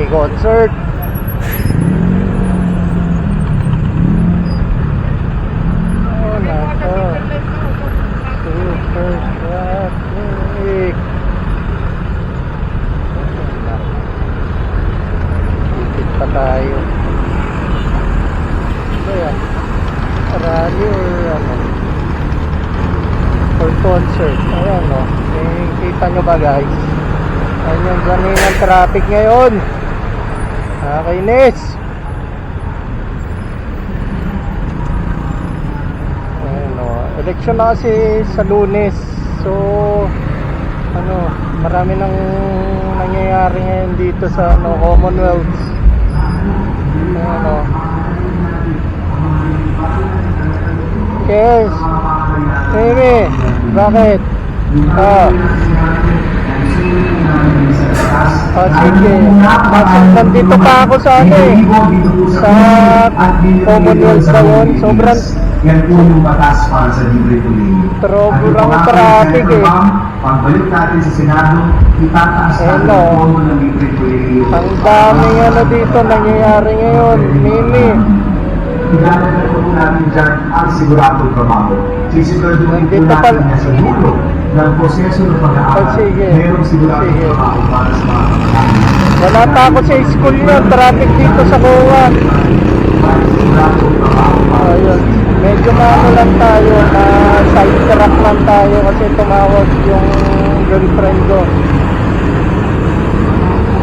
may concert. Oh, nako. Super traffic. Ikit pa tayo. Ano yan? Rally or ano? Or concert. Ayan, no? Kita nyo ba, guys? Ayan yung ganing ang traffic ngayon. Nakakainis. Ayan, no? Eleksyon na kasi sa Lunes. So, ano, marami nang nangyayari ngayon dito sa ano, Commonwealth. Ayan, no? Yes. Baby, bakit? Sige. Nandito pa ako sa ano eh. Sa Commonwealth na yun. Sobrang yan po yung batas para sa libre tuloy. sobrang traffic eh. Pagbalik natin sa Senado, itataas natin ang pondo ng libre tuloy. Ang daming ano dito nangyayari ngayon. Mimi. Ilalagay po natin dyan ang siguradong trabaho. Sisiguraduhin po natin na sa dulo ng proseso ng pag-aaral. Mayroong siguradong trabaho para sa mga kapatid. Wala pa ako sa school yun. Traffic dito sa Kuwa. Ayun. Medyo maano lang tayo. Na side track lang tayo kasi tumawag yung girlfriend ko.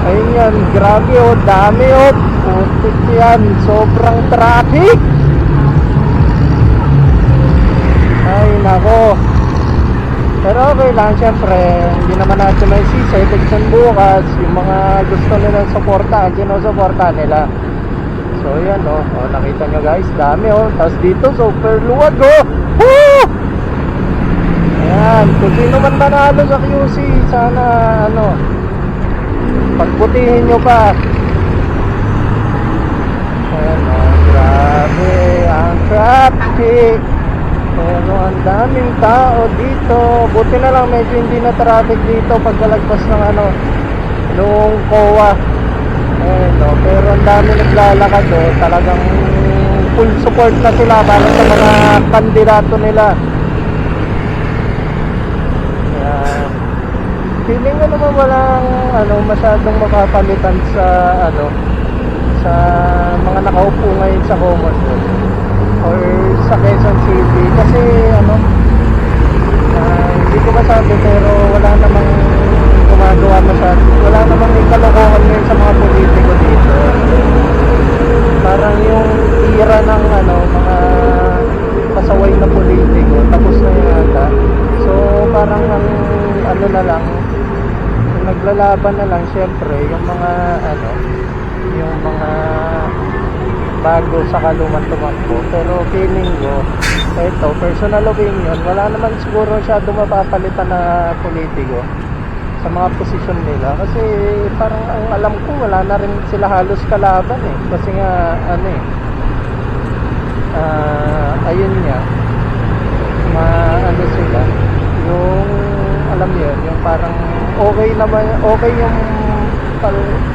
Ayun yan. Grabe oh. Dami oh. Putik yan. Sobrang traffic. Ay nako. Pero okay lang, syempre hindi naman natin may sisi. Election bukas. Yung mga gusto nilang suportahan, sinusuportahan nila. So yan oh. Oh, nakita nyo guys, dami oh. Tapos dito super luwag oh. Woo! Ayan, kung sino man manalo sa QC, sana ano, pagbutihin nyo pa. Ayan oh, grabe ang traffic. Pero ang daming tao dito. Buti na lang medyo hindi na traffic dito pagkalagpas ng ano, noong COA. Ayan oh, pero ang dami naglalakad oh. Talagang full support na sila para sa mga kandidato nila. Ayan. Feeling ko naman walang ano, masyadong makapalitan sa ano, sa mga nakaupo ngayon sa Commonwealth or sa Quezon City kasi ano, hindi ko masabi pero wala namang gumagawa masyado, wala namang may kalokohan ngayon sa mga politiko dito. Parang yung tira ng ano, mga pasaway na politiko tapos na yata. So parang ang ano na lang, yung naglalaban na lang syempre yung mga ano, yung mga bago sa kaluman tumakbo. Pero feeling ko, eto, personal opinion, wala naman siguro masyado mapapalitan na politiko sa mga posisyon nila. Kasi parang ang alam ko, wala na rin sila halos kalaban eh. Kasi nga, ano eh, ayun nga, ano sila, yung, alam yun, yung parang okay naman, okay yung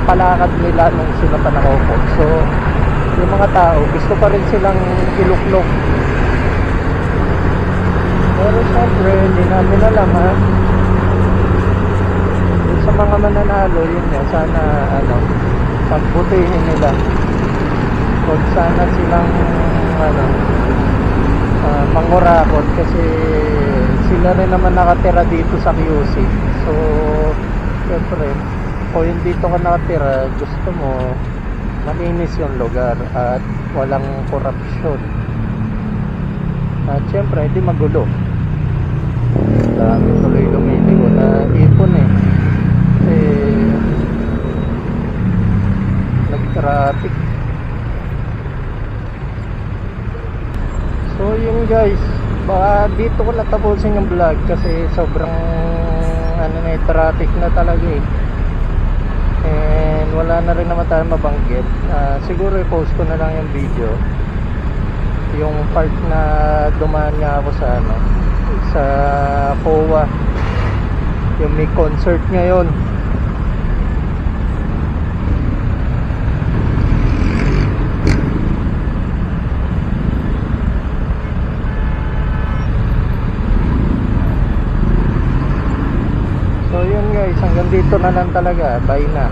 palakad nila nung sila pa nakaupo. So yung mga tao gusto pa rin silang iluklok. Pero syempre hindi namin alam ha. Yung sa mga mananalo yun yan, sana ano, pagbutihin nila. Huwag sana silang ano, mangurakot kasi sila rin naman nakatira dito sa QC. So syempre kung dito ka nakatira, gusto mo malinis yung lugar at walang korupsyon at syempre hindi magulo. Dami tuloy lumiligo na ipon eh kasi nag-traffic. So yun guys, baka dito ko natapusin yung vlog kasi sobrang ano na eh, traffic na talaga eh. And wala na rin naman tayo mabanggit. Siguro i-post ko na lang yung video, yung part na dumaan nga ako sa ano, sa COA, yung may concert ngayon. So yun guys, hanggang dito na lang talaga. Bye na.